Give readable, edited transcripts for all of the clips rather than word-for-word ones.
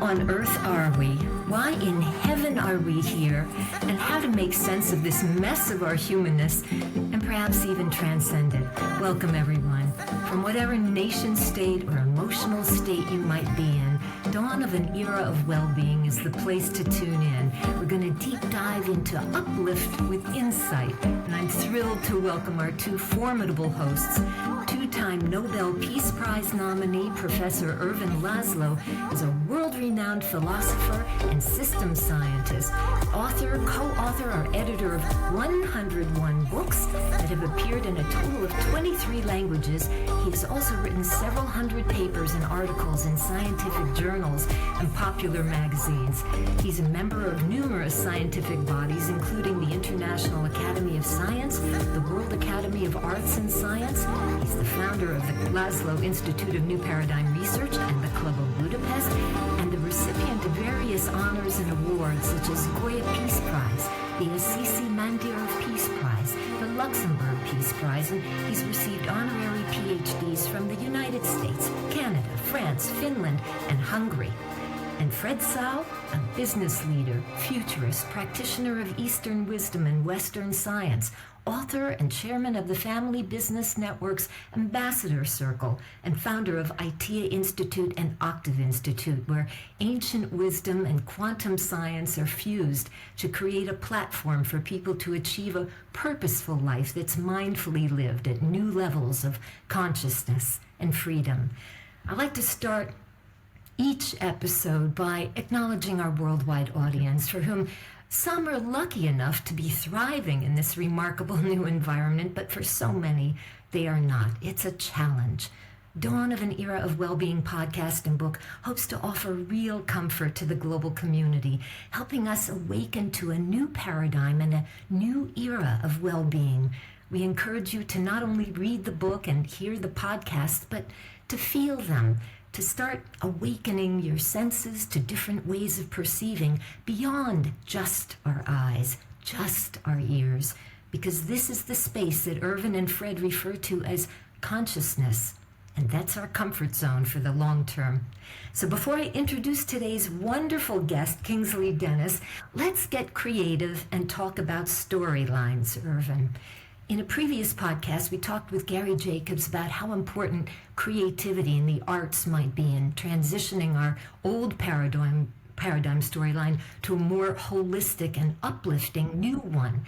on earth are we? Why in heaven are we here? And how to make sense of this mess of our humanness and perhaps even transcend it. Welcome, everyone. From whatever nation state or emotional state you might be in, dawn of an era of well-being is the place to tune in. We're going to deep dive into uplift with insight, and I'm thrilled to welcome our two formidable hosts. Two-time Nobel Peace Prize nominee Professor Ervin Laszlo is a world-renowned philosopher and systems scientist, author, co-author, or editor of 101 books that have appeared in a total of 23 languages. He has also written several hundred papers and articles in scientific journals and popular magazines. He's a member of numerous scientific bodies, including the International Academy of Science, the World Academy of Arts and Science. He's the founder of the Laszlo Institute of New Paradigm Research and the Club of Budapest, and the recipient of various honors and awards such as Goya Peace Prize, the Assisi Mandir Peace Prize, the Luxembourg Peace Prize, and he's received honorary PhDs from the United States, Canada, France, Finland, and Hungary. And Fred Sau, a business leader, futurist, practitioner of Eastern wisdom and Western science, author and chairman of the Family Business Network's Ambassador Circle, and founder of ITEA Institute and Octave Institute, where ancient wisdom and quantum science are fused to create a platform for people to achieve a purposeful life that's mindfully lived at new levels of consciousness and freedom. I'd like to start each episode by acknowledging our worldwide audience, for whom some are lucky enough to be thriving in this remarkable new environment, but for so many, they are not. It's a challenge. Dawn of an Era of Wellbeing podcast and book hopes to offer real comfort to the global community, helping us awaken to a new paradigm and a new era of well-being. We encourage you to not only read the book and hear the podcast, but to feel them, to start awakening your senses to different ways of perceiving beyond just our eyes, just our ears, because this is the space that Ervin and Fred refer to as consciousness, and that's our comfort zone for the long term. So before I introduce today's wonderful guest, Kingsley Dennis, let's get creative and talk about storylines, Ervin. In a previous podcast, we talked with Gary Jacobs about how important creativity in the arts might be in transitioning our old paradigm storyline to a more holistic and uplifting new one.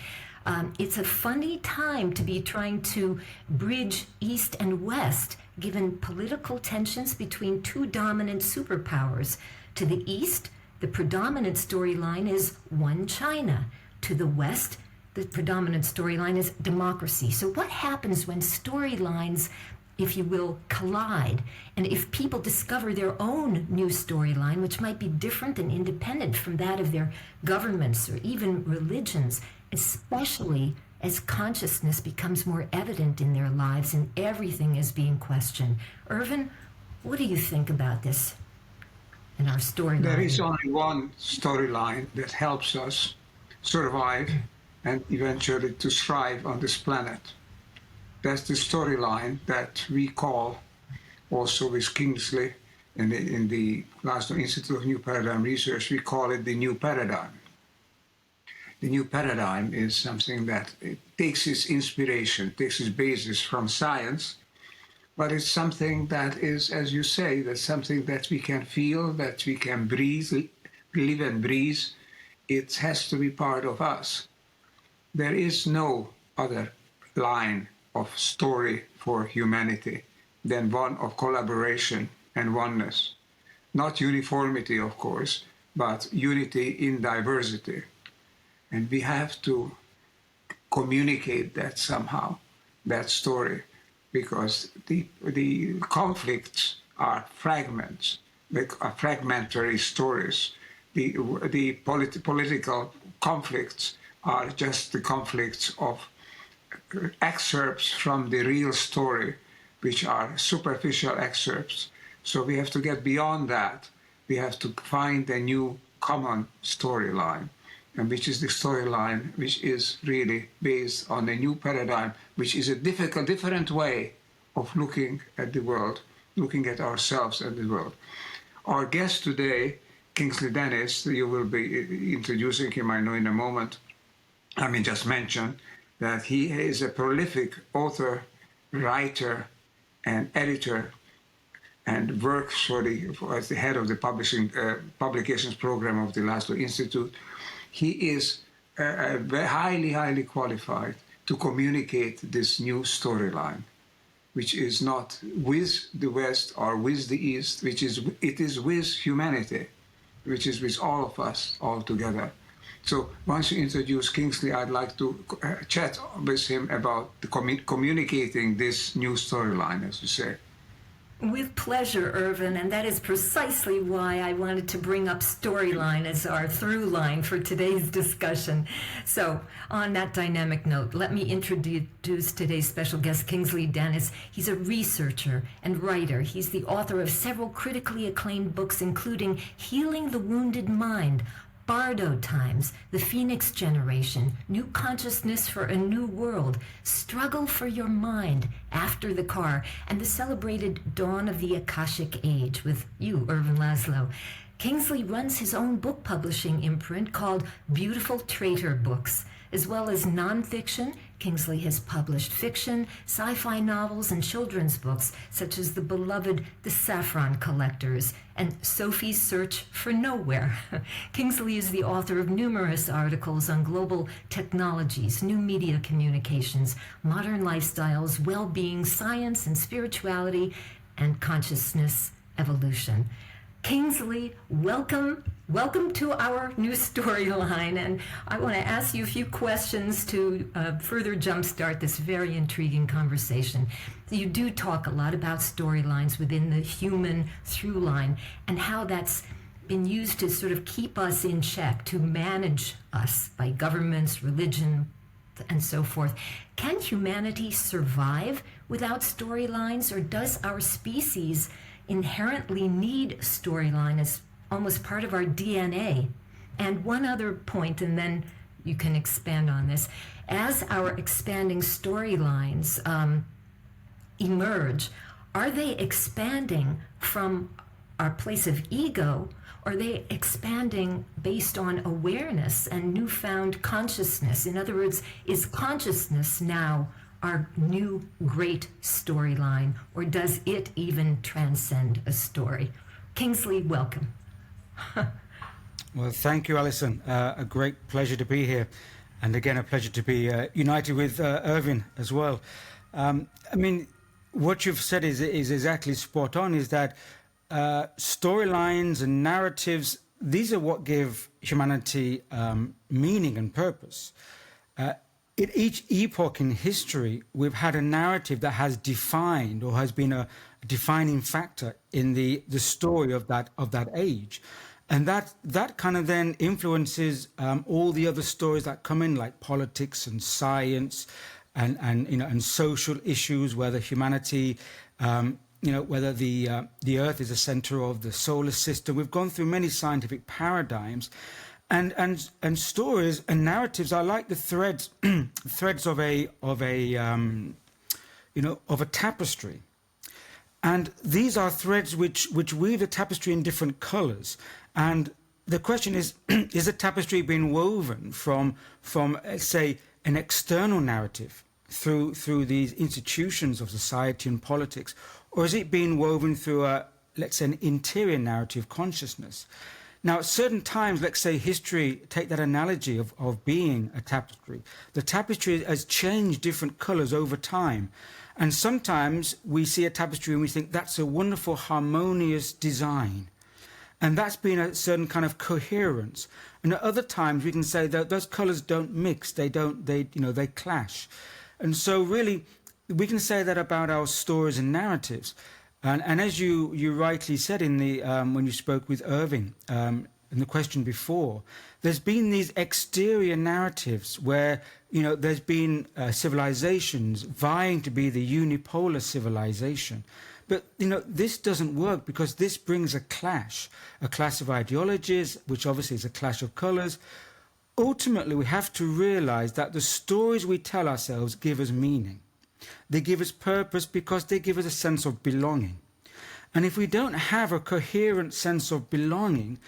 It's a funny time to be trying to bridge East and West, given political tensions between two dominant superpowers. To the East, the predominant storyline is one China. To the West, the predominant storyline is democracy. So what happens when storylines, if you will, collide? And if people discover their own new storyline, which might be different and independent from that of their governments or even religions, especially as consciousness becomes more evident in their lives and everything is being questioned. Ervin, what do you think about this in our storyline? There is only one storyline that helps us survive and eventually to thrive on this planet. That's the storyline that we call, also with Kingsley in the Laszlo Institute of New Paradigm Research, we call it the new paradigm. The new paradigm is something that it takes its inspiration, takes its basis from science, but it's something that is, as you say, that's something that we can feel, that we can breathe, live and breathe. It has to be part of us. There is no other line of story for humanity than one of collaboration and oneness. Not uniformity, of course, but unity in diversity. And we have to communicate that somehow, that story, because the conflicts are fragments, they are fragmentary stories. The political conflicts are just the conflicts of excerpts from the real story, which are superficial excerpts. So we have to get beyond that. We have to find a new common storyline, and which is the storyline which is really based on a new paradigm, which is a different way of looking at the world, looking at ourselves and the world. Our guest today Kingsley Dennis, you will be introducing him, I know, in a moment. I mean, just mention that he is a prolific author, writer, and editor, and works as the head of the publications program of the Laszlo Institute. He is highly, highly qualified to communicate this new storyline, which is not with the West or with the East, it is with humanity, which is with all of us all together. So once you introduce Kingsley, I'd like to chat with him about communicating this new storyline, as you say. With pleasure, Irvin, and that is precisely why I wanted to bring up storyline as our through line for today's discussion. So, on that dynamic note, let me introduce today's special guest, Kingsley Dennis. He's a researcher and writer. He's the author of several critically acclaimed books, including Healing the Wounded Mind, Bardo Times, The Phoenix Generation, New Consciousness for a New World, Struggle for Your Mind, After the Car, and the celebrated Dawn of the Akashic Age with you, Irvin Laszlo. Kingsley runs his own book publishing imprint called Beautiful Traitor Books. As well as nonfiction, Kingsley has published fiction, sci-fi novels, and children's books, such as the beloved The Saffron Collectors and Sophie's Search for Nowhere. Kingsley is the author of numerous articles on global technologies, new media communications, modern lifestyles, well-being, science and spirituality, and consciousness evolution. Kingsley, welcome to our new storyline, and I want to ask you a few questions to further jumpstart this very intriguing conversation. You do talk a lot about storylines within the human through line and how that's been used to sort of keep us in check, to manage us by governments, religion, and so forth. Can humanity survive without storylines, or does our species inherently need storyline as almost part of our DNA? And one other point, and then you can expand on this. As our expanding storylines emerge, are they expanding from our place of ego, or are they expanding based on awareness and newfound consciousness? In other words, is consciousness now our new great storyline, or does it even transcend a story? Kingsley, welcome. Well, thank you, Alison. A great pleasure to be here. And again, a pleasure to be united with Irvin as well. I mean, what you've said is exactly spot on, is that storylines and narratives, these are what give humanity meaning and purpose. At each epoch in history, we've had a narrative that has defined or has been a defining factor in the story of that age. And that kind of then influences all the other stories that come in, like politics and science and social issues, whether humanity, whether the Earth is the center of the solar system. We've gone through many scientific paradigms. And stories and narratives are like the threads of a tapestry, and these are threads which weave the tapestry in different colors. And the question is the tapestry being woven from let's say an external narrative through these institutions of society and politics, or is it being woven through let's say an interior narrative consciousness? Now, at certain times, let's say history, take that analogy of being a tapestry. The tapestry has changed different colors over time. And sometimes we see a tapestry and we think that's a wonderful, harmonious design. And that's been a certain kind of coherence. And at other times we can say that those colors don't mix, they clash. And so really, we can say that about our stories and narratives. And as you rightly said in the when you spoke with Irving in the question before, there's been these exterior narratives where there's been civilizations vying to be the unipolar civilization, but this doesn't work because this brings a clash of ideologies, which obviously is a clash of colors. Ultimately, we have to realize that the stories we tell ourselves give us meaning. They give us purpose because they give us a sense of belonging. And if we don't have a coherent sense of belonging,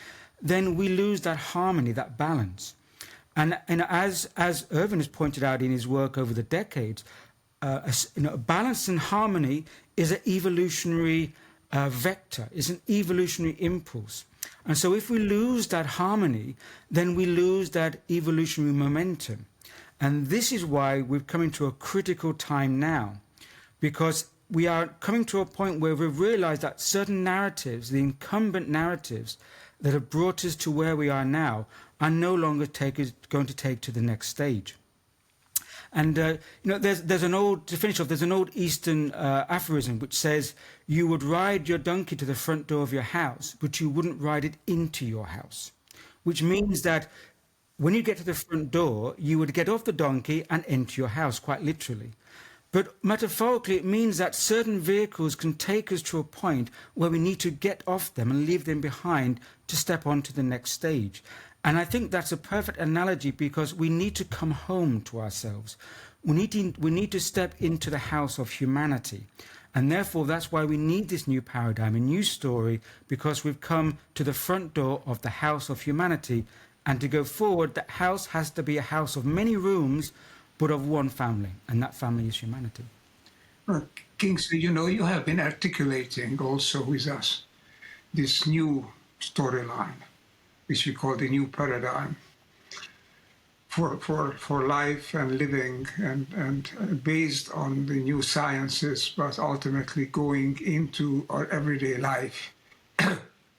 then we lose that harmony, that balance. And as Irvin has pointed out in his work over the decades, balance and harmony is an evolutionary vector, is an evolutionary impulse. And so if we lose that harmony, then we lose that evolutionary momentum. And this is why we're coming to a critical time now, because we are coming to a point where we've realized that certain narratives, the incumbent narratives that have brought us to where we are now, are no longer going to take to the next stage. And there's an old, to finish off, there's an old Eastern aphorism which says, you would ride your donkey to the front door of your house, but you wouldn't ride it into your house. Which means that when you get to the front door, you would get off the donkey and enter your house, quite literally. But metaphorically, it means that certain vehicles can take us to a point where we need to get off them and leave them behind to step on to the next stage. And I think that's a perfect analogy, because we need to come home to ourselves. We need to step into the house of humanity. And therefore, that's why we need this new paradigm, a new story, because we've come to the front door of the house of humanity. And to go forward, that house has to be a house of many rooms, but of one family, and that family is humanity. Well, Kingsley, you have been articulating also with us this new storyline, which we call the new paradigm for life and living, and based on the new sciences, but ultimately going into our everyday life.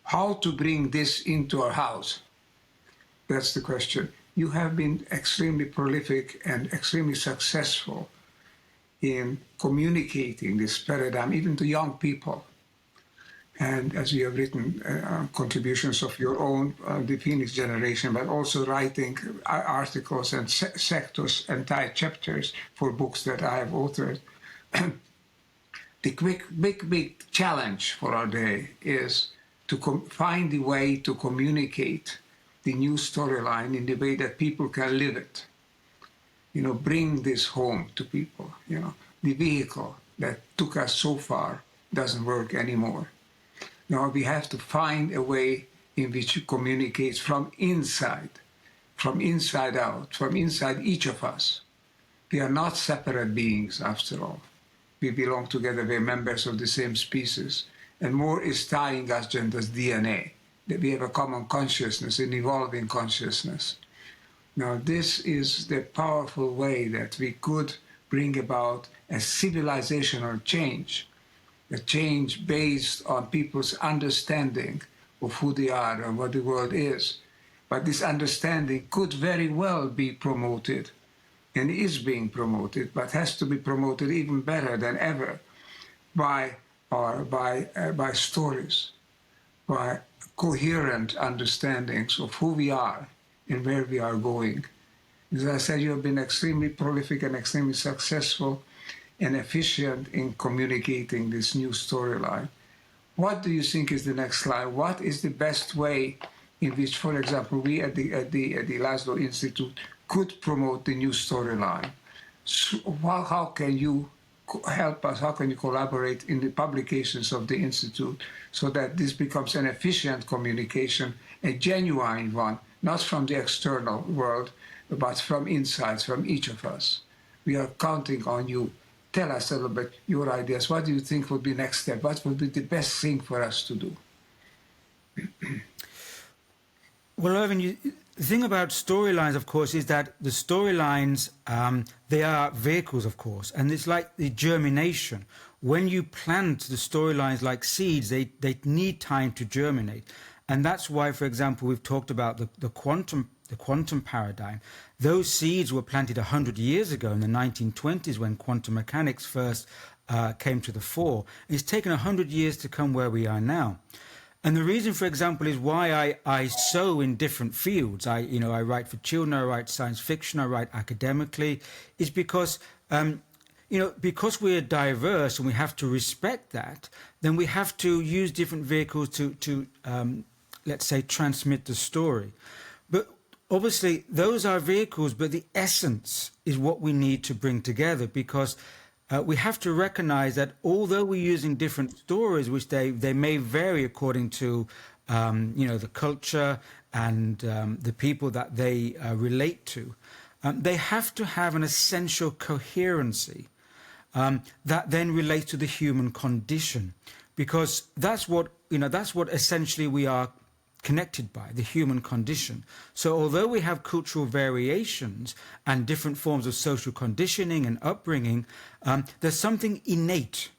How to bring this into our house? That's the question. You have been extremely prolific and extremely successful in communicating this paradigm, even to young people. And as you have written contributions of your own, the Phoenix generation, but also writing articles and sectors, entire chapters for books that I have authored. The big challenge for our day is to find the way to communicate the new storyline in the way that people can live it. Bring this home to people. The vehicle that took us so far doesn't work anymore. Now we have to find a way in which it communicates from inside out, from inside each of us. We are not separate beings, after all. We belong together, we're members of the same species. And more is tying us than this DNA, that we have a common consciousness, an evolving consciousness. Now, this is the powerful way that we could bring about a civilizational change, a change based on people's understanding of who they are and what the world is. But this understanding could very well be promoted, and is being promoted, but has to be promoted even better than ever by stories, by coherent understandings of who we are and where we are going. As I said, you have been extremely prolific and extremely successful and efficient in communicating this new storyline. What do you think is the next slide? What is the best way in which, for example, we at the Laszlo Institute could promote the new storyline? So how can you help us? How can you collaborate in the publications of the Institute so that this becomes an efficient communication, a genuine one, not from the external world, but from inside, from each of us? We are counting on you. Tell us a little bit your ideas. What do you think would be next step? What would be the best thing for us to do? Well, Irvin, the thing about storylines, of course, is that the storylines, they are vehicles, of course, and it's like the germination. When you plant the storylines like seeds, they need time to germinate. And that's why, for example, we've talked about the quantum paradigm. Those seeds were planted 100 years ago in the 1920s when quantum mechanics first came to the fore. It's taken 100 years to come where we are now. And the reason, for example, is why I sow in different fields. I write for children, I write science fiction, I write academically, is because, because we're diverse and we have to respect that, then we have to use different vehicles to let's say, transmit the story. But obviously, those are vehicles, but the essence is what we need to bring together, because we have to recognize that although we're using different stories, which they may vary according to the culture and the people that they relate to, they have to have an essential coherency that then relates to the human condition, because that's what essentially we are connected by, the human condition. So although we have cultural variations and different forms of social conditioning and upbringing, there's something innate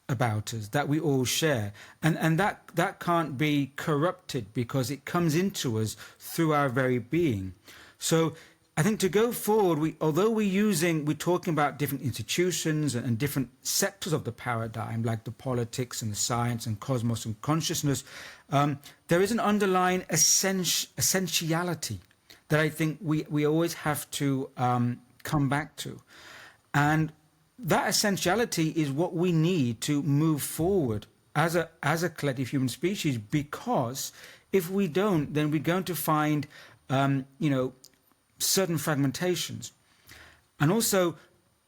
about us that we all share, and that can't be corrupted because it comes into us through our very being. So I think to go forward, although we're talking about different institutions and different sectors of the paradigm, like the politics and the science and cosmos and consciousness, there is an underlying essentiality that I think we always have to come back to. And that essentiality is what we need to move forward as a collective human species, because if we don't, then we're going to find, certain fragmentations. And also,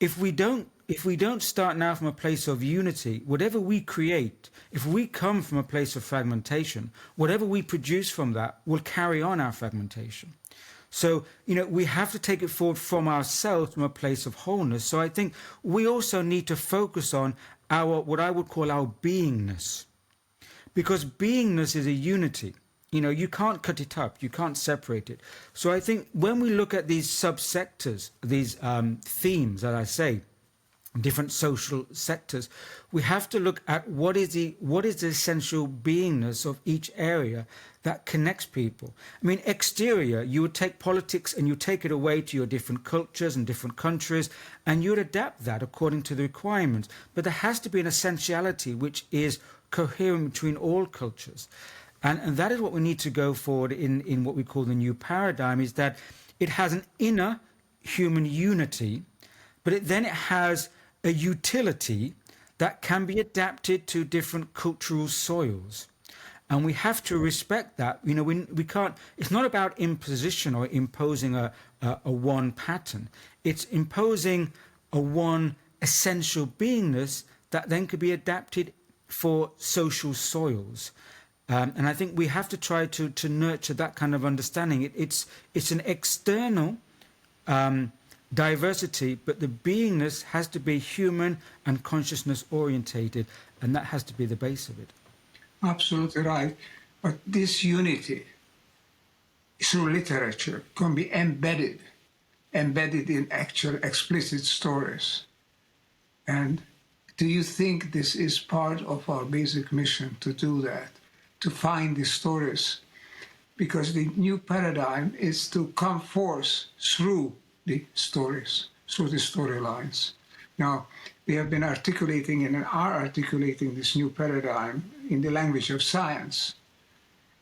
if we don't start now from a place of unity, whatever we create, if we come from a place of fragmentation, whatever we produce from that will carry on our fragmentation. So, we have to take it forward from ourselves, from a place of wholeness. So I think we also need to focus on what I would call our beingness, because beingness is a unity. You can't cut it up, you can't separate it. So I think when we look at these subsectors, these themes, as I say, different social sectors, we have to look at what is the essential beingness of each area that connects people. I mean, exterior, you would take politics and you take it away to your different cultures and different countries, and you would adapt that according to the requirements. But there has to be an essentiality which is coherent between all cultures. And that is what we need to go forward in what we call the new paradigm, is that it has an inner human unity, but then it has a utility that can be adapted to different cultural soils. And we have to respect that. We can't, it's not about imposition or imposing a one pattern. It's imposing a one essential beingness that then could be adapted for social soils. And I think we have to try to nurture that kind of understanding. It's an external diversity, but the beingness has to be human and consciousness orientated, and that has to be the base of it. Absolutely right. But this unity through literature can be embedded in actual explicit stories. And do you think this is part of our basic mission to do that? To find the stories, because the new paradigm is to come forth through the stories, through the storylines. Now, we have been articulating and are articulating this new paradigm in the language of science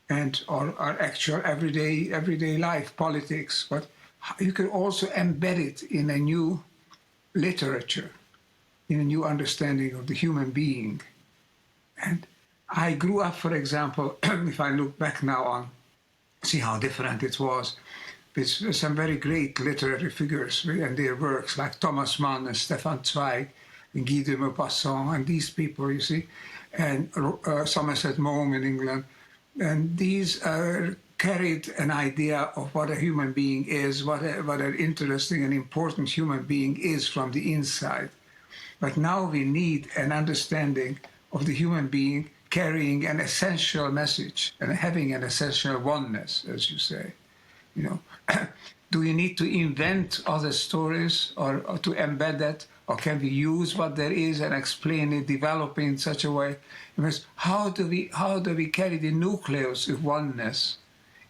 and our actual everyday life, politics, but you can also embed it in a new literature, in a new understanding of the human being. And I grew up, for example, if I look back now on, see how different it was, with some very great literary figures and their works, like Thomas Mann and Stefan Zweig, and Guy de Maupassant, and these people, you see, and Somerset Maugham in England. And these carried an idea of what a human being is, what an interesting and important human being is from the inside. But now we need an understanding of the human being carrying an essential message and having an essential oneness, as you say. Do we need to invent other stories or to embed that, or can we use what there is and explain it, develop it in such a way? Because how do we carry the nucleus of oneness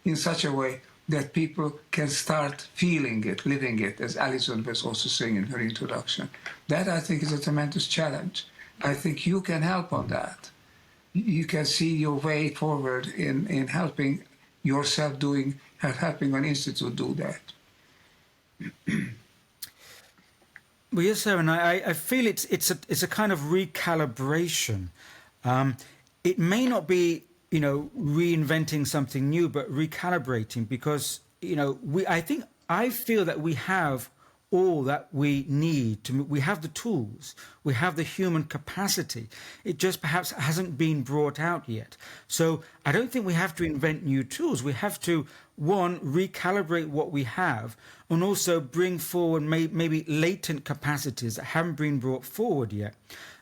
in such a way that people can start feeling it, living it, as Alison was also saying in her introduction? That, I think, is a tremendous challenge. I think you can help on that. You can see your way forward in helping yourself helping an institute do that. Well, yes, sir, and I feel it's a kind of recalibration. It may not be reinventing something new, but recalibrating, because I feel that we have all that we need to. We have the tools, we have the human capacity. It just perhaps hasn't been brought out yet. So I don't think we have to invent new tools. We have to, one, recalibrate what we have, and also bring forward maybe latent capacities that haven't been brought forward yet.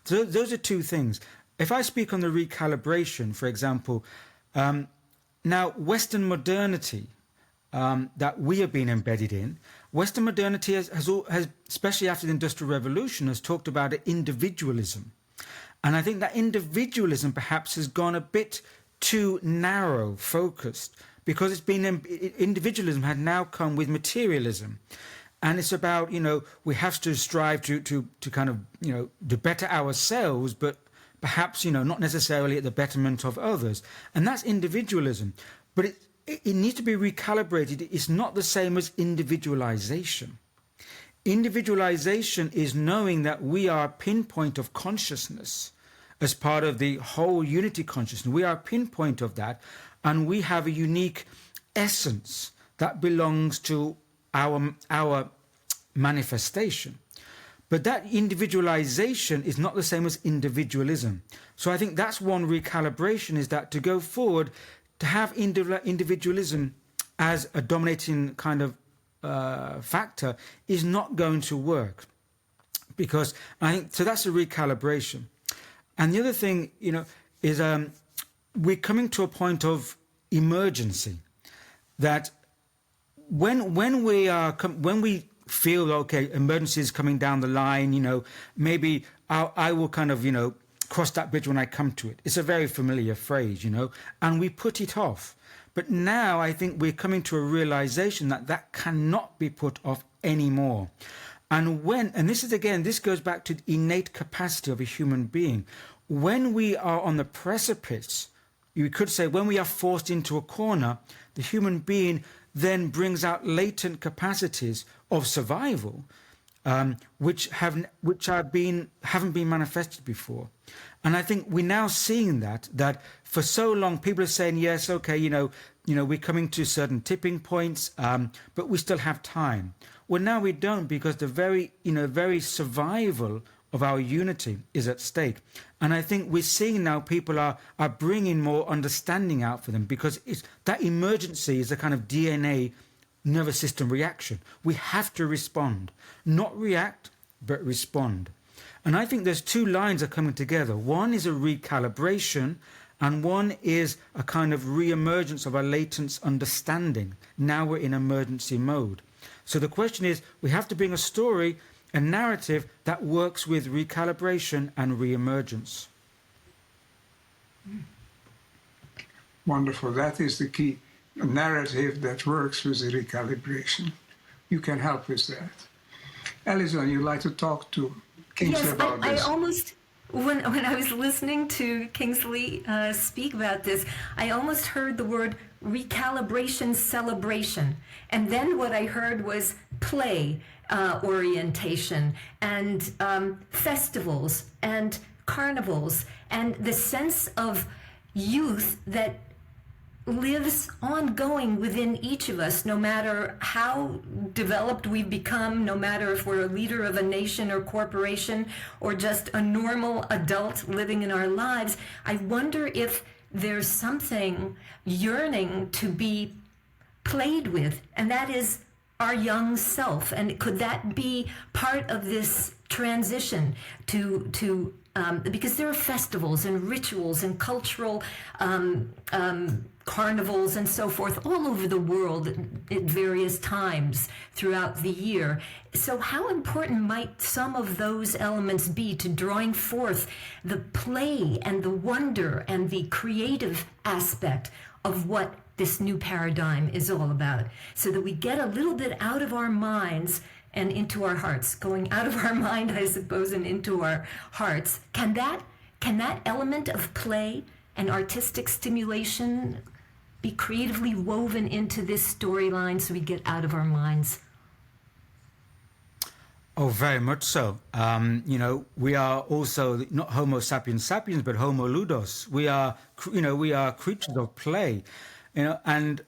So those are two things. If I speak on the recalibration, for example, now Western modernity that we have been embedded in, Western modernity has, especially after the Industrial Revolution, has talked about individualism. And I think that individualism perhaps has gone a bit too narrow focused, because it's been, individualism had now come with materialism. And it's about, we have to strive to kind of, to better ourselves, but perhaps, not necessarily at the betterment of others. And that's individualism. But it needs to be recalibrated. It's not the same as individualization. Individualization is knowing that we are a pinpoint of consciousness as part of the whole unity consciousness. We are a pinpoint of that, and we have a unique essence that belongs to our manifestation. But that individualization is not the same as individualism. So I think that's one recalibration, is that to go forward, to have individualism as a dominating kind of factor is not going to work. Because I think, so that's a recalibration. And the other thing, is we're coming to a point of emergency, that when we feel, okay, emergency is coming down the line, maybe I will kind of, cross that bridge when I come to it. It's a very familiar phrase, and we put it off. But now I think we're coming to a realization that cannot be put off anymore. And this goes back to the innate capacity of a human being. When we are on the precipice, you could say when we are forced into a corner, the human being then brings out latent capacities of survival, which haven't been manifested before. And I think we're now seeing that for so long people are saying, yes, okay, we're coming to certain tipping points, but we still have time. Well, now we don't, because the very survival of our unity is at stake. And I think we're seeing now people are bringing more understanding out for them, because that emergency is a kind of DNA nervous system reaction. We have to respond, not react, but respond. And I think there's two lines are coming together. One is a recalibration, and one is a kind of re-emergence of a latent understanding. Now we're in emergency mode. So the question is, we have to bring a story, a narrative that works with recalibration and re-emergence. Wonderful. That is the key. A narrative that works with the recalibration. You can help with that. Alison, you'd like to talk to Kingsley about this? I almost, when I was listening to Kingsley speak about this, I almost heard the word recalibration celebration. And then what I heard was play orientation and festivals and carnivals, and the sense of youth that lives ongoing within each of us, no matter how developed we've become, no matter if we're a leader of a nation or corporation or just a normal adult living in our lives. I wonder if there's something yearning to be played with, and that is our young self. And could that be part of this transition to because there are festivals and rituals and cultural carnivals and so forth all over the world at various times throughout the year. So how important might some of those elements be to drawing forth the play and the wonder and the creative aspect of what this new paradigm is all about, so that we get a little bit out of our minds and into our hearts, going out of our mind, I suppose, and into our hearts. Can that element of play and artistic stimulation be creatively woven into this storyline so we get out of our minds? Oh, very much so. We are also not Homo sapiens sapiens, but Homo ludus. We are creatures of play, and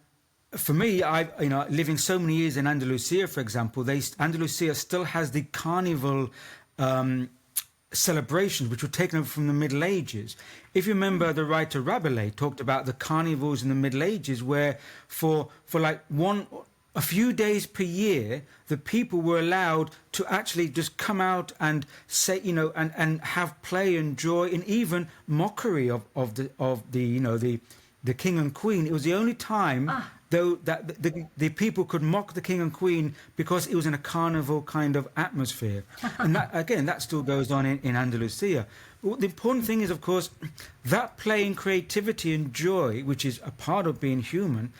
for me, living so many years in Andalusia, for example, Andalusia still has the carnival celebrations, which were taken over from the Middle Ages. If you remember, the writer Rabelais talked about the carnivals in the Middle Ages, where for like a few days per year, the people were allowed to actually just come out and say, and have play and joy, and even mockery of the king and queen. It was the only time though that the people could mock the king and queen, because it was in a carnival kind of atmosphere. And that, again, that still goes on in Andalusia. But the important thing is, of course, that play and creativity and joy, which is a part of being human,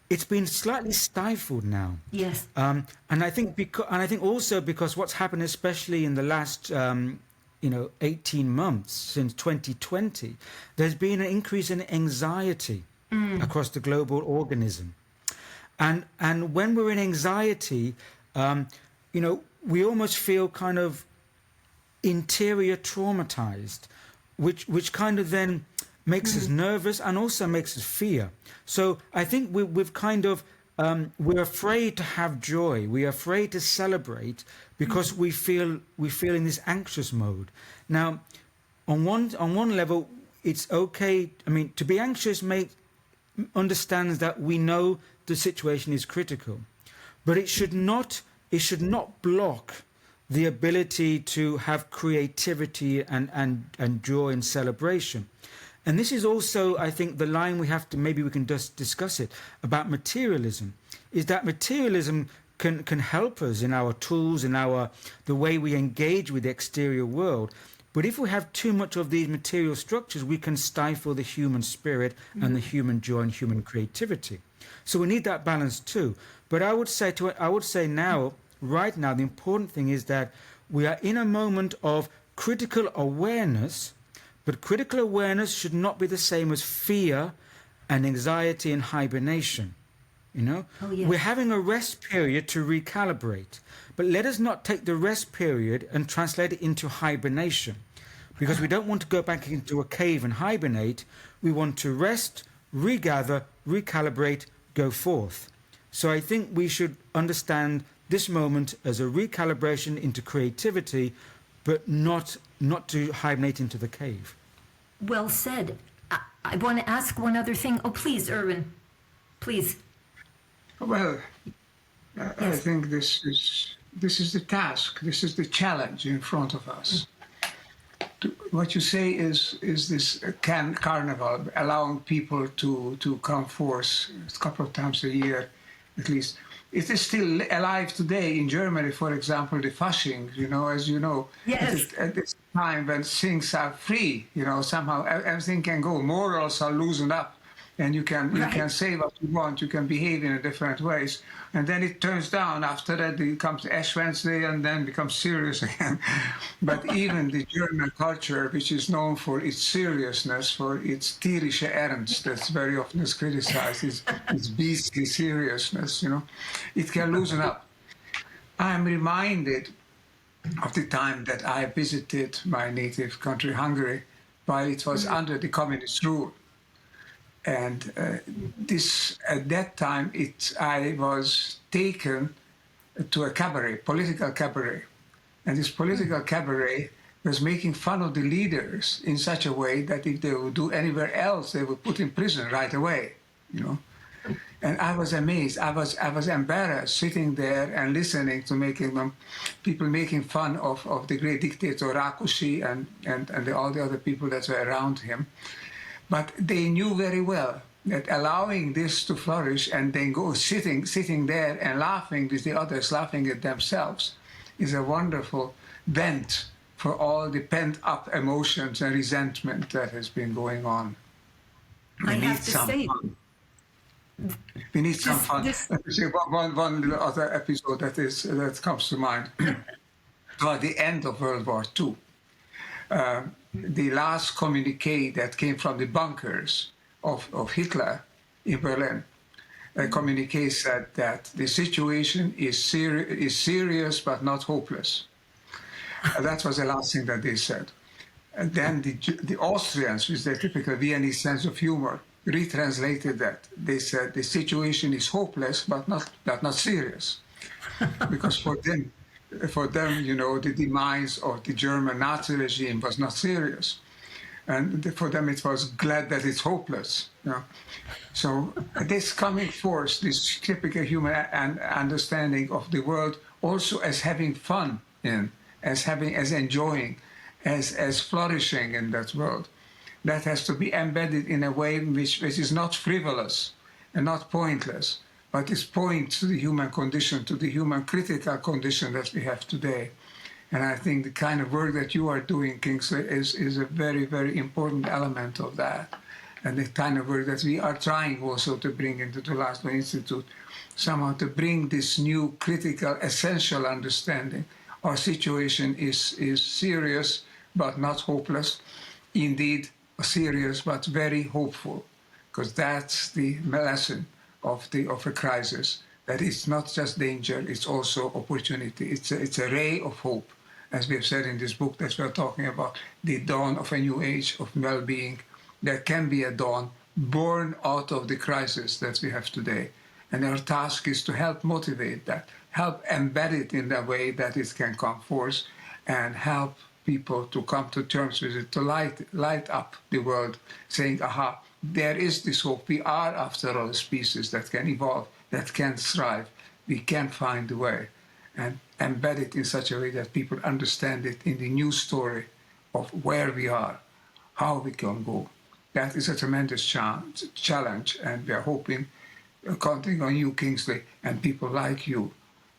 it's been slightly stifled now. Yes. And I think also because what's happened, especially in the last 18 months since 2020, there's been an increase in anxiety across the global organism. And when we're in anxiety, we almost feel kind of interior traumatized, which kind of then makes us nervous and also makes us fear. So I think we've kind of we're afraid to have joy. We're afraid to celebrate because we feel in this anxious mode. Now, on one level, it's okay. I mean, to be anxious understands that we know the situation is critical, but it should not block the ability to have creativity and joy and celebration. And this is also, I think, the line we can just discuss it about materialism, is that materialism can help us in our tools, in the way we engage with the exterior world. But if we have too much of these material structures, we can stifle the human spirit and the human joy and human creativity. So we need that balance too. But I would say now, right now, the important thing is that we are in a moment of critical awareness, but critical awareness should not be the same as fear and anxiety and hibernation. Oh, yes. We're having a rest period to recalibrate, but let us not take the rest period and translate it into hibernation, because we don't want to go back into a cave and hibernate. We want to rest, regather, recalibrate, go forth. So I think we should understand this moment as a recalibration into creativity, but not to hibernate into the cave. Well said. I want to ask one other thing. Oh, please, Erwin. Please. Well, Yes. I think this is the task. This is the challenge in front of us. What you say is this carnival, allowing people to come forth a couple of times a year, at least. It is still alive today in Germany, for example, the Fasching, as you know. Yes. At this time when things are free, somehow everything can go. Morals are loosened up, and you can say what you want, you can behave in different ways. And then it turns down. After that, it comes Ash Wednesday and then becomes serious again. But even the German culture, which is known for its seriousness, for its tierische Ernst, that's very often is criticized, its beastly seriousness, it can loosen up. I'm reminded of the time that I visited my native country, Hungary, while it was under the communist rule. And at that time, I was taken to a cabaret, political cabaret. And this political cabaret was making fun of the leaders in such a way that if they would do anywhere else, they would put in prison right away, And I was amazed. I was embarrassed sitting there and listening to people making fun of the great dictator Rákosi and all the other people that were around him. But they knew very well that allowing this to flourish and then go sitting there and laughing with the others, laughing at themselves, is a wonderful vent for all the pent-up emotions and resentment that has been going on. I have to say, we need some fun. Let me say one little other episode that comes to mind. Toward the end of World War II, the last communique that came from the bunkers of Hitler in Berlin, a communique said that the situation is serious but not hopeless. That was the last thing that they said. And then the Austrians, with their typical Viennese sense of humor, retranslated that. They said the situation is hopeless, but not serious, because for them, the demise of the German Nazi regime was not serious, and for them it was glad that it's hopeless. So this coming force, this typical human understanding of the world, also as having fun as enjoying, as flourishing in that world, that has to be embedded in a way which is not frivolous and not pointless, but is points to the human condition, to the human critical condition that we have today. And I think the kind of work that you are doing, Kingsley, is a very, very important element of that. And the kind of work that we are trying also to bring into the Laszlo Institute, somehow to bring this new critical, essential understanding. Our situation is serious, but not hopeless. Indeed, serious, but very hopeful, because that's the lesson of a crisis, that it's not just danger, it's also opportunity. It's a ray of hope, as we have said in this book that we're talking about, the dawn of a new age of well-being. There can be a dawn born out of the crisis that we have today. And our task is to help motivate that, help embed it in a way that it can come forth, and help people to come to terms with it, to light up the world, saying, aha, there is this hope. We are, after all, a species that can evolve, that can thrive. We can find a way, and embed it in such a way that people understand it in the new story of where we are, how we can go. That is a tremendous challenge, and we are hoping, counting on you, Kingsley, and people like you,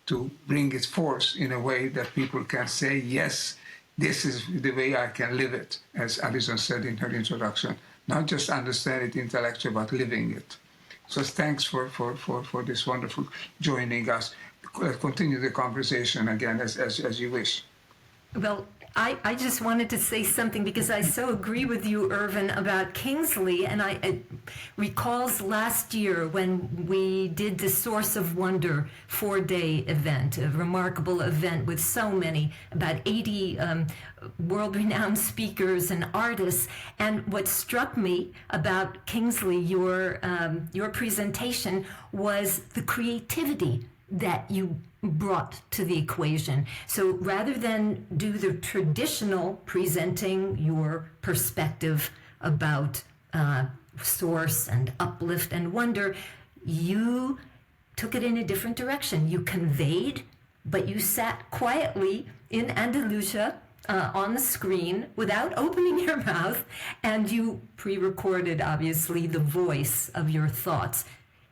to bring it forth in a way that people can say, yes, this is the way I can live it, as Alison said in her introduction. Not just understand it intellectually, but living it. So thanks for this wonderful joining us. Continue the conversation again as you wish. Well, I just wanted to say something because I so agree with you, Irvin, about Kingsley. And it recalls last year when we did the Source of Wonder 4-day event, a remarkable event with so many, about 80 world-renowned speakers and artists. And what struck me about Kingsley, your presentation, was the creativity that you brought to the equation. So rather than do the traditional presenting your perspective about source and uplift and wonder, you took it in a different direction. You conveyed, but you sat quietly in Andalusia on the screen without opening your mouth, and you pre-recorded, obviously, the voice of your thoughts.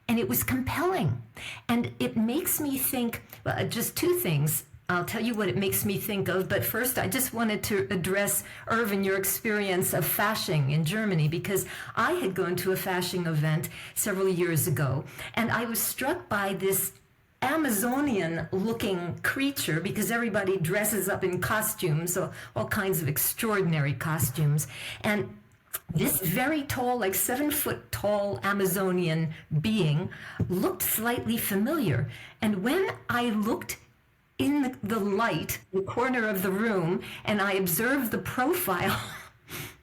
And it was compelling. And it makes me think, well, just two things. I'll tell you what it makes me think of. But first, I just wanted to address, Irvin, your experience of Fasching in Germany, because I had gone to a Fasching event several years ago, and I was struck by this Amazonian-looking creature, because everybody dresses up in costumes, so all kinds of extraordinary costumes. And this very tall, like 7-foot-tall Amazonian being looked slightly familiar. And when I looked in the light, the corner of the room, and I observed the profile,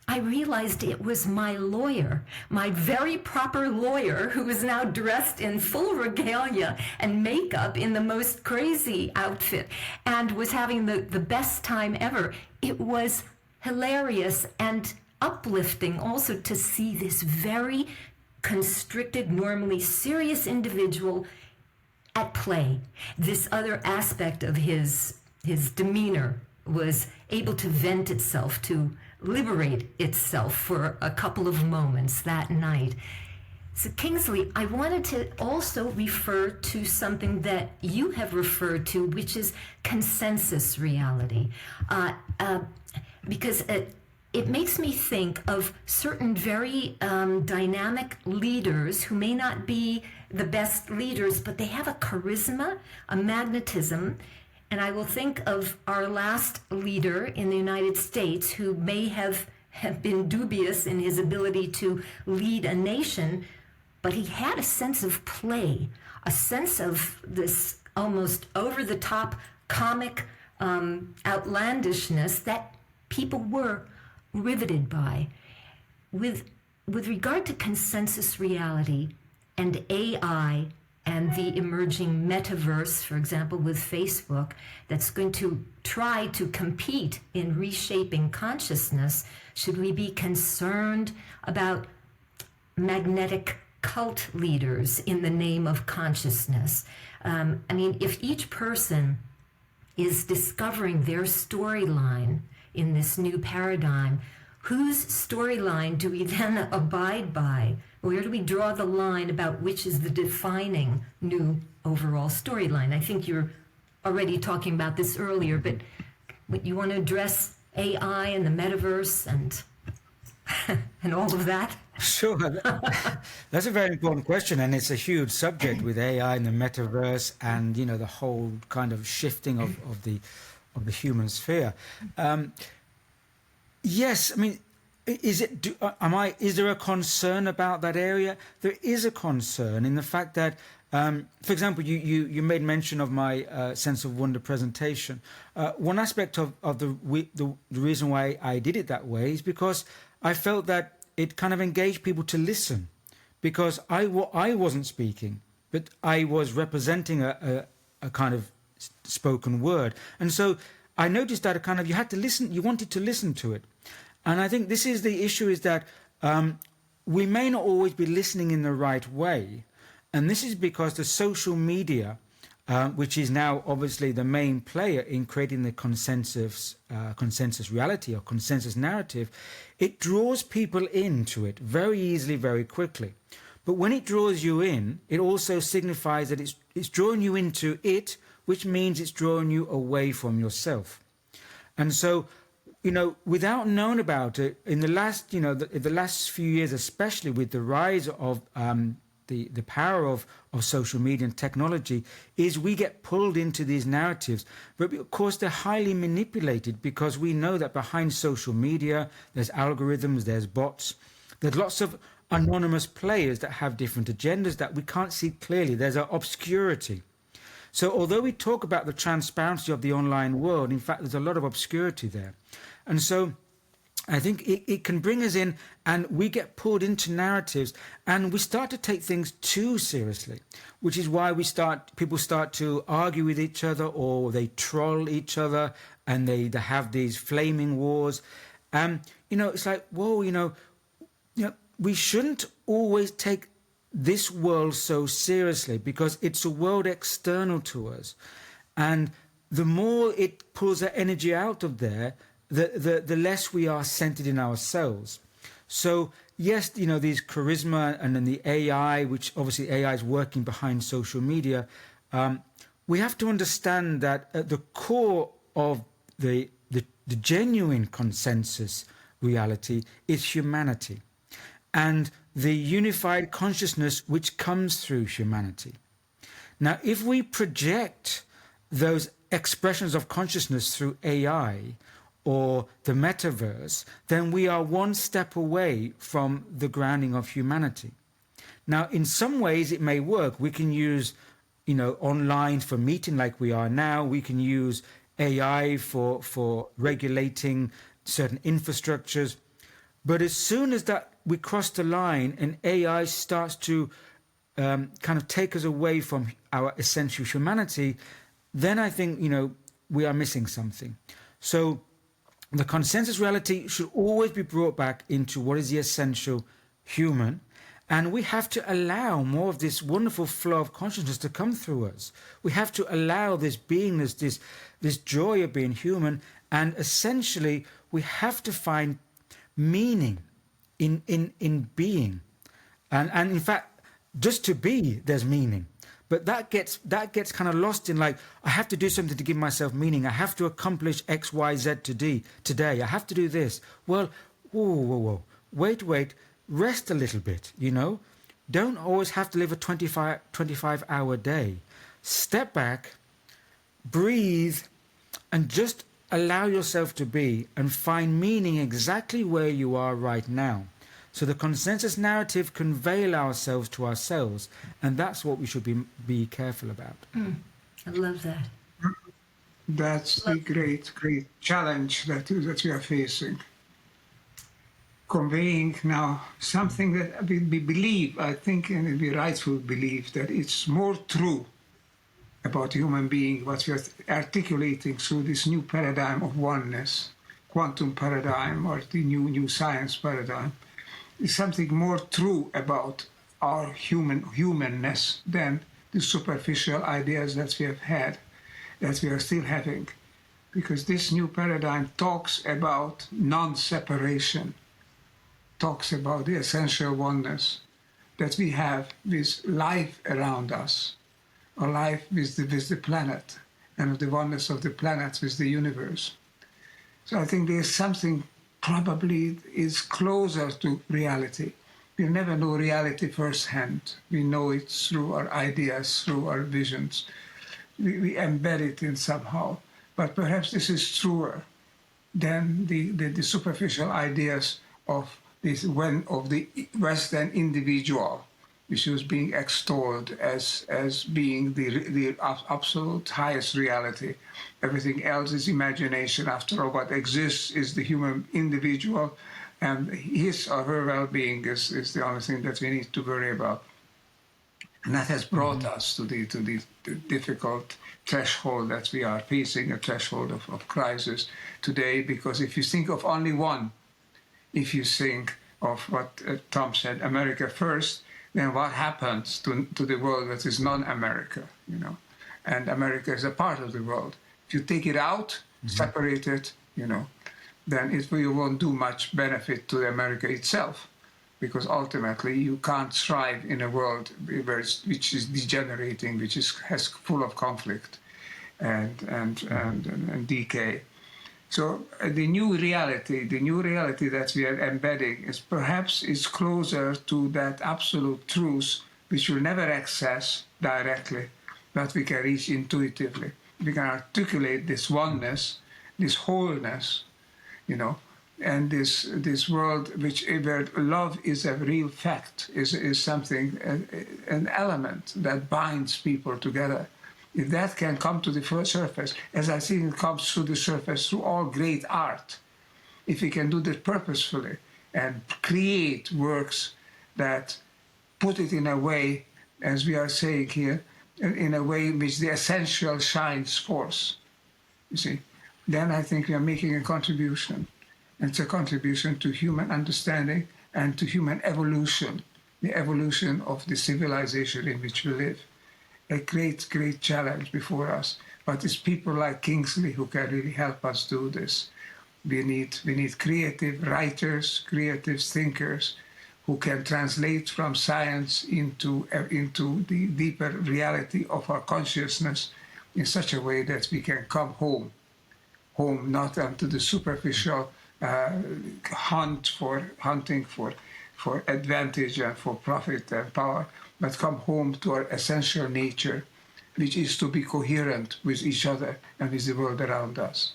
I realized it was my lawyer, my very proper lawyer, who was now dressed in full regalia and makeup in the most crazy outfit and was having the best time ever. It was hilarious and uplifting also to see this very constricted, normally serious individual at play. This other aspect of his demeanor was able to vent itself, to liberate itself for a couple of moments that night. So Kingsley, I wanted to also refer to something that you have referred to, which is consensus reality, because it makes me think of certain very dynamic leaders who may not be the best leaders, but they have a charisma, a magnetism. And I will think of our last leader in the United States, who may have been dubious in his ability to lead a nation, but he had a sense of play, a sense of this almost over-the-top comic outlandishness that people were riveted by. With with regard to consensus reality and AI and the emerging metaverse, for example, with Facebook, that's going to try to compete in reshaping consciousness, should we be concerned about magnetic cult leaders in the name of consciousness? I mean, if each person is discovering their storyline in this new paradigm, whose storyline do we then abide by? Where do we draw the line about which is the defining new overall storyline? I think you're already talking about this earlier, but you want to address AI and the metaverse and and all of that? Sure. That's a very important question, and it's a huge subject with AI and the metaverse and, you know, the whole kind of shifting of the human sphere. Yes, I mean, is there a concern about that area? There is a concern in the fact that, for example, you made mention of my sense of wonder presentation. One aspect of the reason why I did it that way is because I felt that it kind of engaged people to listen, because I wasn't speaking, but I was representing a kind of spoken word. And so I noticed that you had to listen, you wanted to listen to it. And I think this is the issue, is that we may not always be listening in the right way. And this is because the social media, which is now obviously the main player in creating the consensus reality or consensus narrative, it draws people into it very easily, very quickly. But when it draws you in, it also signifies that it's drawing you into it, which means it's drawing you away from yourself. And so, you know, without knowing about it, in the last, you know, the last few years, especially with the rise of the power of social media and technology, is we get pulled into these narratives. But of course, they're highly manipulated, because we know that behind social media, there's algorithms, there's bots, there's lots of anonymous players that have different agendas that we can't see clearly. There's an obscurity. So although we talk about the transparency of the online world, in fact, there's a lot of obscurity there. And so I think it can bring us in, and we get pulled into narratives, and we start to take things too seriously, which is why people start to argue with each other, or they troll each other, and they have these flaming wars. You know, it's like, whoa, you know, we shouldn't always take this world so seriously, because it's a world external to us. And the more it pulls that energy out of there, the less we are centered in ourselves. So yes, you know, these charisma and then the AI, which obviously AI is working behind social media, we have to understand that at the core of the genuine consensus reality is humanity, and the unified consciousness which comes through humanity. Now, if we project those expressions of consciousness through AI or the metaverse, then we are one step away from the grounding of humanity. Now, in some ways it may work. We can use, you know, online for meeting like we are now. We can use AI for regulating certain infrastructures. But as soon as that we cross the line and AI starts to kind of take us away from our essential humanity, then I think, you know, we are missing something. So the consensus reality should always be brought back into what is the essential human. And we have to allow more of this wonderful flow of consciousness to come through us. We have to allow this beingness, this joy of being human. And essentially, we have to find meaning in being. And in fact, just to be, there's meaning. But that gets kind of lost in, like, I have to do something to give myself meaning. I have to accomplish X, Y, Z today. I have to do this. Well, whoa. Wait. Rest a little bit, you know. Don't always have to live a 25-hour day. Step back, breathe, and just allow yourself to be and find meaning exactly where you are right now. So the consensus narrative can veil ourselves to ourselves, and that's what we should be careful about. I love that. That's a great challenge that we are facing. conveying now something that we believe, I think, and we rightfully believe, that it's more true about human being, what we are articulating through this new paradigm of oneness, quantum paradigm, or the new science paradigm, is something more true about our humanness than the superficial ideas that we have had, that we are still having. Because this new paradigm talks about non-separation, talks about the essential oneness that we have with life around us, or life with the planet, and the oneness of the planet with the universe. So I think there's something probably is closer to reality. We never know reality firsthand. We know it through our ideas, through our visions. We embed it in somehow. But perhaps this is truer than the superficial ideas of the Western individual, which was being extolled as being the absolute highest reality. Everything else is imagination. After all, what exists is the human individual, and his or her well-being is the only thing that we need to worry about. And that has brought us to the difficult threshold that we are facing, a threshold of crisis today, because if you think of only one, if you think of what Tom said, America first, then what happens to the world that is non-America, And America is a part of the world. If you take it out, separate it, then you won't do much benefit to America itself, because ultimately you can't thrive in a world which is degenerating, which has full of conflict and decay. So the new reality that we are embedding is closer to that absolute truth, which we'll never access directly, but we can reach intuitively. We can articulate this oneness, this wholeness, and this world where love is a real fact, is something, an element that binds people together. If that can come to the surface, as I think it comes to the surface through all great art, if we can do that purposefully and create works that put it in a way, as we are saying here, in a way in which the essential shines forth, then I think we are making a contribution. And it's a contribution to human understanding and to human evolution, the evolution of the civilization in which we live. A great, great challenge before us. But it's people like Kingsley who can really help us do this. We need creative writers, creative thinkers who can translate from science into the deeper reality of our consciousness in such a way that we can come home not to the superficial hunting for advantage and for profit and power, but come home to our essential nature, which is to be coherent with each other and with the world around us.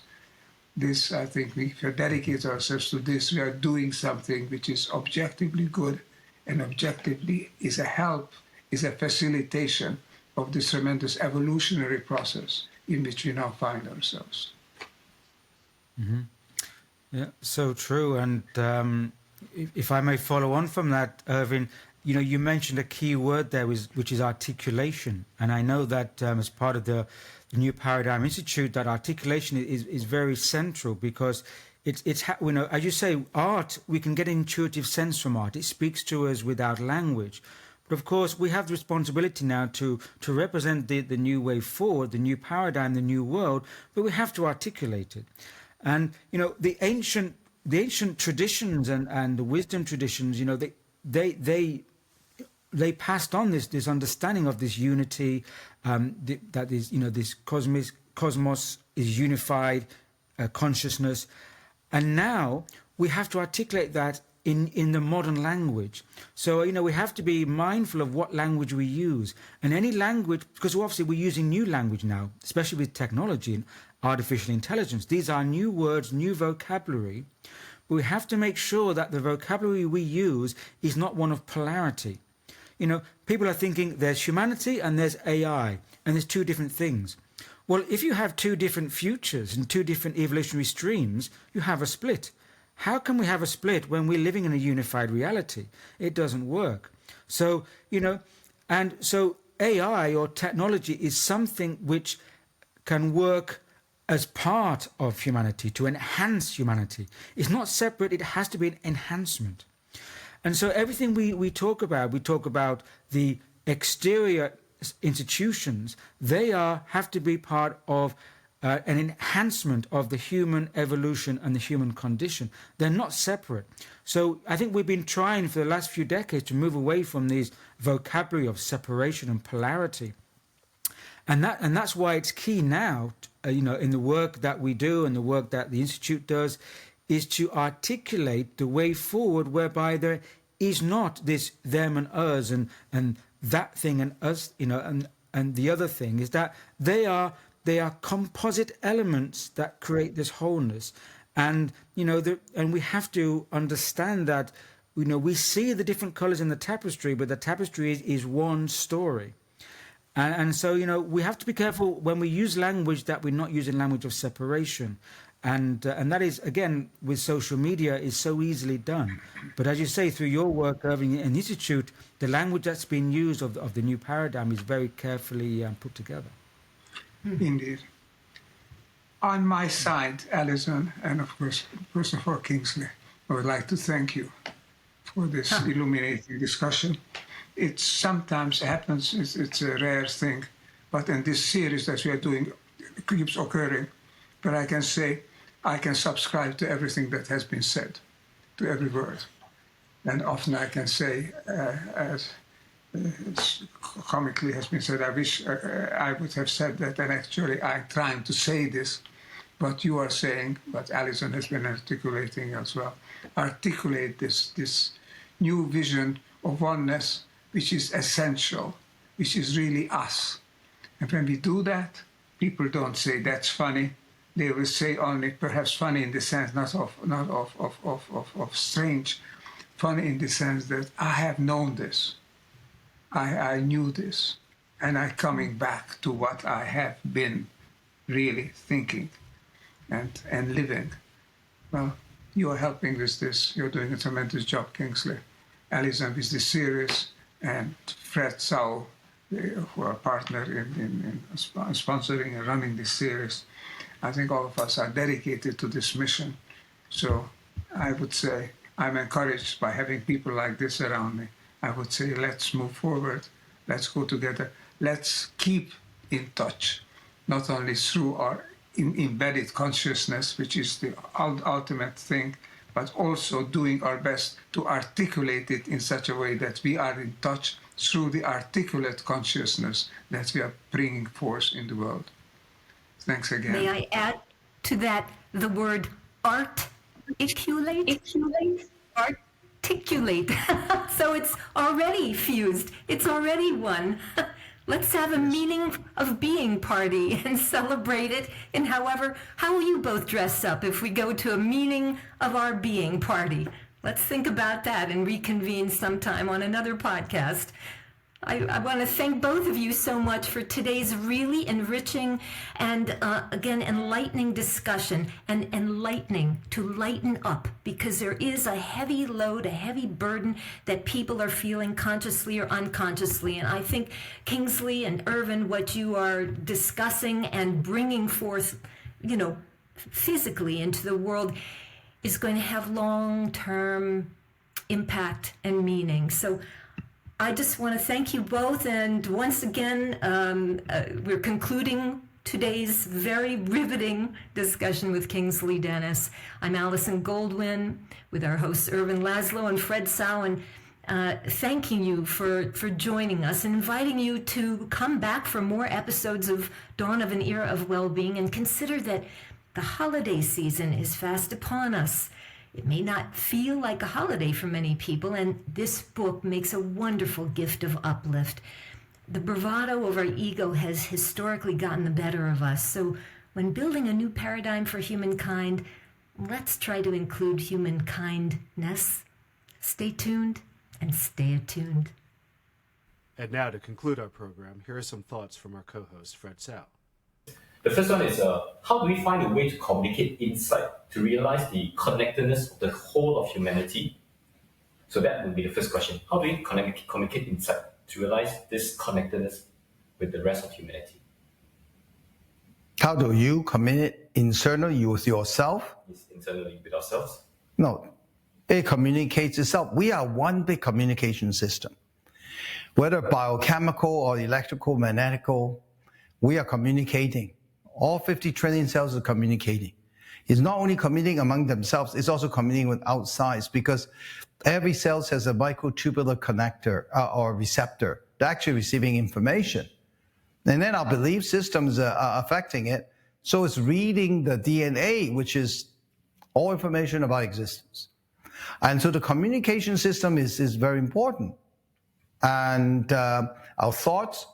This, I think, if we dedicate ourselves to this, we are doing something which is objectively good and objectively is a help, is a facilitation of this tremendous evolutionary process in which we now find ourselves. Mm-hmm. Yeah, so true. And if I may follow on from that, Irvin, you mentioned a key word there, which is articulation. And I know that as part of the New Paradigm Institute, that articulation is very central, because it's as you say, art, we can get an intuitive sense from art. It speaks to us without language. But of course, we have the responsibility now to represent the new way forward, the new paradigm, the new world, but we have to articulate it. And, the ancient traditions and the wisdom traditions, they passed on this understanding of this unity, that is, this cosmos is unified consciousness. And now we have to articulate that in the modern language. So, we have to be mindful of what language we use. And any language, because obviously we're using new language now, especially with technology and artificial intelligence. These are new words, new vocabulary. But we have to make sure that the vocabulary we use is not one of polarity. People are thinking there's humanity and there's AI, and there's two different things. Well, if you have two different futures and two different evolutionary streams, you have a split. how can we have a split when we're living in a unified reality? It doesn't work. So, and so AI or technology is something which can work as part of humanity to enhance humanity. It's not separate, it has to be an enhancement. And so everything we talk about the exterior institutions, they have to be part of an enhancement of the human evolution and the human condition. They're not separate. So I think we've been trying for the last few decades to move away from these vocabulary of separation and polarity. And that's why it's key now, in the work that we do and the work that the Institute does, is to articulate the way forward whereby there is not this them and us and that thing and us, and the other thing is that they are composite elements that create this wholeness. And, and we have to understand that, we see the different colors in the tapestry, but the tapestry is one story. And so, we have to be careful when we use language that we're not using language of separation. And that is, again, with social media, is so easily done. But as you say, through your work, Irving, in the Institute, the language that's been used of the new paradigm is very carefully put together. Indeed. On my side, Alison, and of course, first of all, Kingsley, I would like to thank you for this illuminating discussion. It sometimes happens, it's a rare thing, but in this series that we are doing, it keeps occurring. But I can say, I can subscribe to everything that has been said, to every word. And often I can say, as comically has been said, I wish I would have said that, and actually I'm trying to say this, what you are saying, what Alison has been articulating as well, articulate this new vision of oneness, which is essential, which is really us. And when we do that, people don't say that's funny. They will say only perhaps funny in the sense not of strange, funny in the sense that I have known this, I knew this, and I'm coming back to what I have been really thinking and living. Well, you are helping with this. You're doing a tremendous job, Kingsley. Alison with this series, and Fred Sau, who are partner in sponsoring and running this series. I think all of us are dedicated to this mission. So I would say I'm encouraged by having people like this around me. I would say let's move forward, let's go together, let's keep in touch, not only through our embedded consciousness, which is the ultimate thing, but also doing our best to articulate it in such a way that we are in touch through the articulate consciousness that we are bringing forth in the world. Thanks again. May I add to that the word articulate? Articulate. So it's already fused. It's already one. Let's have a meaning of being party and celebrate it in how will you both dress up if we go to a meaning of our being party? Let's think about that and reconvene sometime on another podcast. I want to thank both of you so much for today's really enriching and, again, enlightening discussion, and enlightening, to lighten up, because there is a heavy load, a heavy burden that people are feeling consciously or unconsciously. And I think, Kingsley and Irvin, what you are discussing and bringing forth, physically into the world is going to have long-term impact and meaning. So I just want to thank you both, and once again, we're concluding today's very riveting discussion with Kingsley Dennis. I'm Alison Goldwyn with our hosts Irvin Laszlo and Fred Sau, and thanking you for joining us and inviting you to come back for more episodes of Dawn of an Era of Wellbeing, and consider that the holiday season is fast upon us. It may not feel like a holiday for many people, and this book makes a wonderful gift of uplift. The bravado of our ego has historically gotten the better of us, so when building a new paradigm for humankind, let's try to include humankindness. Stay tuned and stay attuned. And now, to conclude our program, here are some thoughts from our co-host, Fred Sau. The first one is, how do we find a way to communicate insight to realize the connectedness of the whole of humanity. So that would be the first question. How do we communicate inside to realize this connectedness with the rest of humanity? How do you communicate internally with yourself? Is internally with ourselves? No, it communicates itself. We are one big communication system. Whether biochemical or electrical, magnetical, we are communicating. All 50 trillion cells are communicating. It's not only communicating among themselves, it's also communicating with outsides, because every cell has a microtubular connector or receptor. They're actually receiving information. And then our belief systems are affecting it. So it's reading the DNA, which is all information about existence. And so the communication system is very important. And our thoughts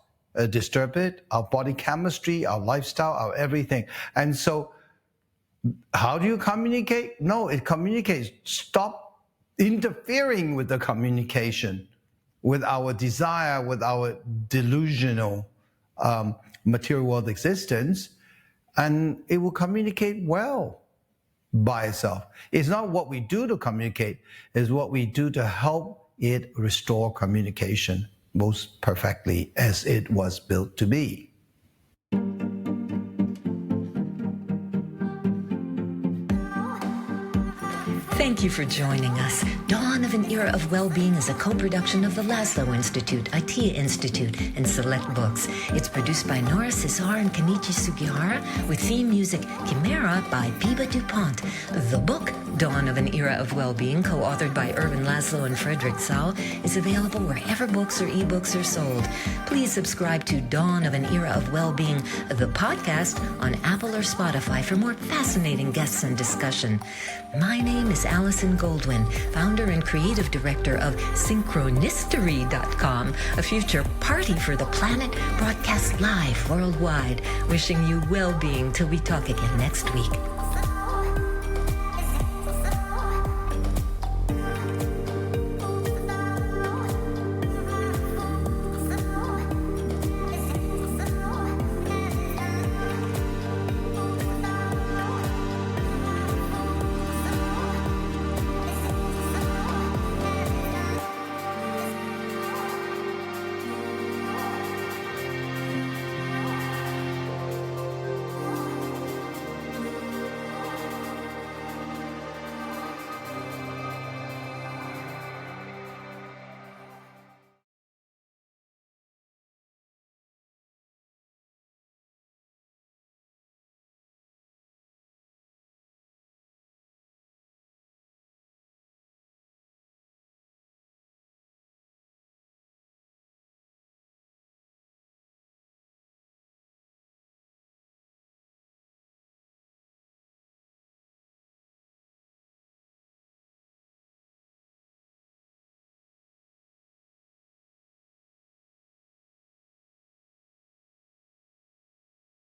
disturb it, our body chemistry, our lifestyle, our everything. And so how do you communicate? No, it communicates. Stop interfering with the communication, with our desire, with our delusional material world existence, and it will communicate well by itself. It's not what we do to communicate, it's what we do to help it restore communication most perfectly as it was built to be. Thank you for joining us. Dawn of an Era of Wellbeing is a co-production of the Laszlo Institute, ITEA Institute, and Select Books. It's produced by Nora Cesar and Kenichi Sugihara, with theme music Chimera by Biba DuPont. The book, Dawn of an Era of Wellbeing, co-authored by Irvin Laszlo and Frederick Sau, is available wherever books or ebooks are sold. Please subscribe to Dawn of an Era of Wellbeing, the podcast, on Apple or Spotify for more fascinating guests and discussion. My name is Allison Goldwyn, founder and creative director of Synchronistery.com, a future party for the planet broadcast live worldwide. Wishing you well-being till we talk again next week.